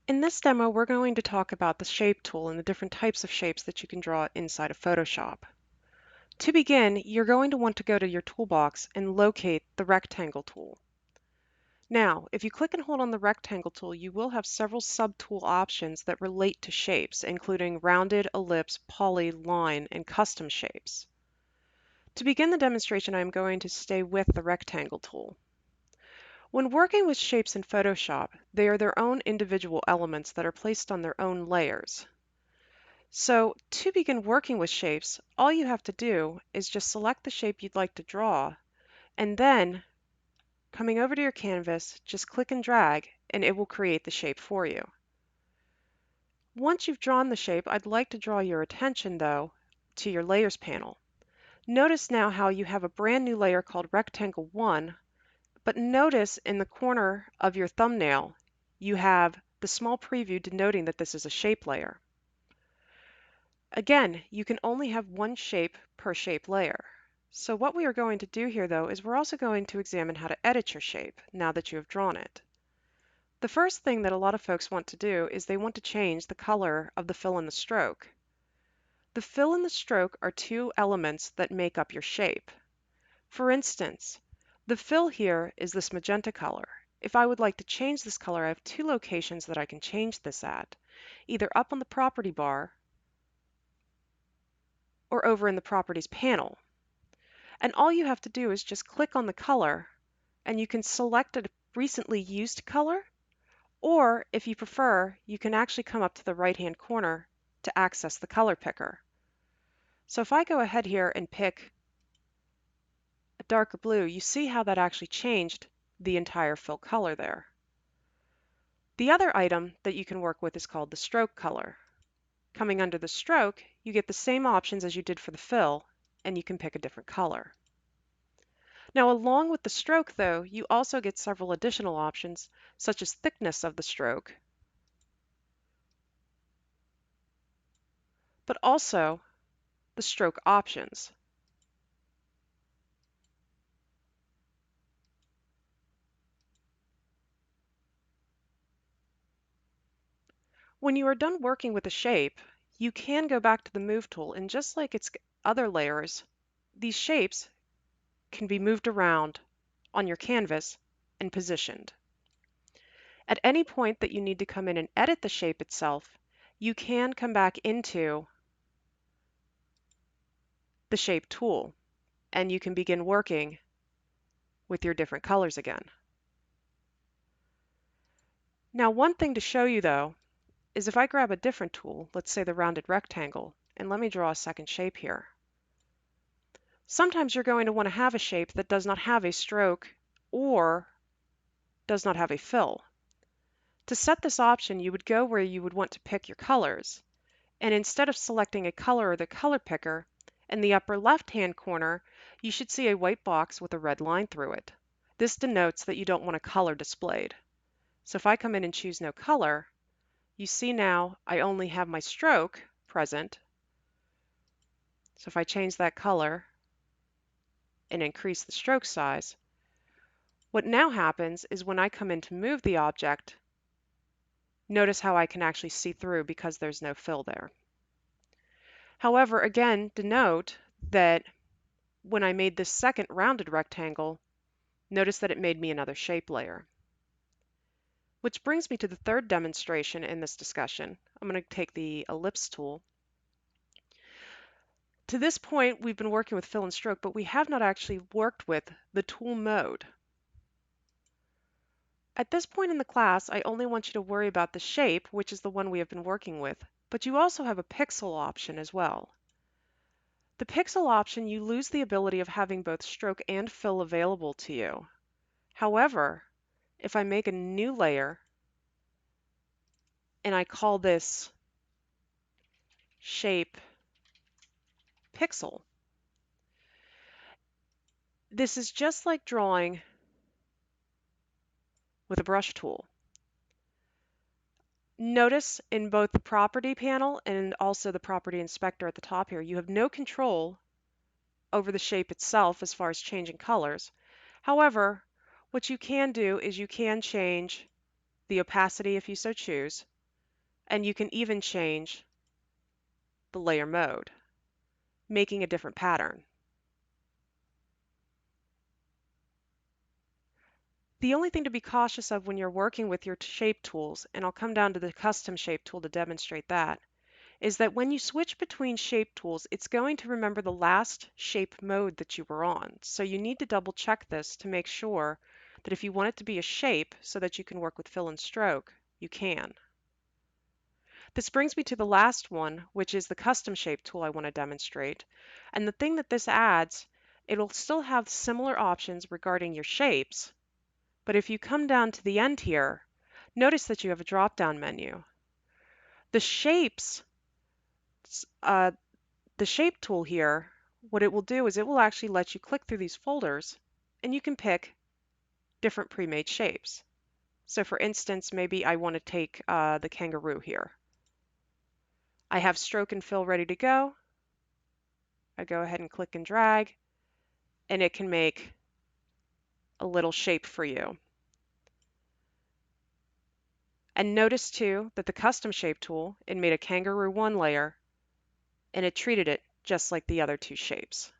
In this demo, we're going to talk about the Shape tool and the different types of shapes that you can draw inside of Photoshop. To begin, you're going to want to go to your toolbox and locate the Rectangle tool. Now, if you click and hold on the Rectangle tool, you will have several sub-tool options that relate to shapes, including rounded, ellipse, poly, line, and custom shapes. To begin the demonstration, I'm going to stay with the Rectangle tool. When working with shapes in Photoshop, they are their own individual elements that are placed on their own layers. So to begin working with shapes, all you have to do is just select the shape you'd like to draw, and then coming over to your canvas, just click and drag, and it will create the shape for you. Once you've drawn the shape, I'd like to draw your attention, though, to your Layers panel. Notice now how you have a brand new layer called Rectangle 1, but notice in the corner of your thumbnail, you have the small preview denoting that this is a shape layer. Again, you can only have one shape per shape layer. So what we are going to do here, though, is we're also going to examine how to edit your shape now that you have drawn it. The first thing that a lot of folks want to do is they want to change the color of the fill and the stroke. The fill and the stroke are two elements that make up your shape. For instance, the fill here is this magenta color. If I would like to change this color, I have two locations that I can change this at, either up on the property bar or over in the Properties panel. And all you have to do is just click on the color, and you can select a recently used color, or if you prefer, you can actually come up to the right-hand corner to access the color picker. So if I go ahead here and pick a darker blue, you see how that actually changed the entire fill color there. The other item that you can work with is called the stroke color. Coming under the stroke, you get the same options as you did for the fill, and you can pick a different color. Now, along with the stroke, though, you also get several additional options, such as thickness of the stroke, but also the stroke options. When you are done working with a shape, you can go back to the Move tool, and just like its other layers, these shapes can be moved around on your canvas and positioned. At any point that you need to come in and edit the shape itself, you can come back into the Shape tool, and you can begin working with your different colors again. Now, one thing to show you, though, is if I grab a different tool, let's say the rounded rectangle, and let me draw a second shape here. Sometimes you're going to want to have a shape that does not have a stroke or does not have a fill. To set this option, you would go where you would want to pick your colors, and instead of selecting a color or the color picker, in the upper left-hand corner, you should see a white box with a red line through it. This denotes that you don't want a color displayed. So if I come in and choose no color, you see now I only have my stroke present. So if I change that color and increase the stroke size, what now happens is when I come in to move the object, notice how I can actually see through because there's no fill there. However, again, denote that when I made this second rounded rectangle, notice that it made me another shape layer. Which brings me to the third demonstration in this discussion. I'm going to take the ellipse tool. To this point, we've been working with fill and stroke, but we have not actually worked with the tool mode. At this point in the class, I only want you to worry about the shape, which is the one we have been working with, but you also have a pixel option as well. The pixel option, you lose the ability of having both stroke and fill available to you. However, if I make a new layer and I call this shape pixel, this is just like drawing with a brush tool. Notice in both the property panel and also the property inspector at the top here, you have no control over the shape itself as far as changing colors. However, what you can do is you can change the opacity if you so choose. And you can even change the layer mode, making a different pattern. The only thing to be cautious of when you're working with your shape tools, and I'll come down to the custom shape tool to demonstrate that, is that when you switch between shape tools, it's going to remember the last shape mode that you were on. So you need to double check this to make sure that if you want it to be a shape so that you can work with fill and stroke, you can. This brings me to the last one, which is the custom shape tool I want to demonstrate. And the thing that this adds, it'll still have similar options regarding your shapes, but if you come down to the end here, notice that you have a drop-down menu. The shapes, uh, the shape tool here, what it will do is it will actually let you click through these folders and you can pick different pre-made shapes. So for instance, maybe I want to take the kangaroo here. I have stroke and fill ready to go. I go ahead and click and drag, and it can make a little shape for you. And notice too that the custom shape tool, it made a kangaroo 1 layer, and it treated it just like the other two shapes.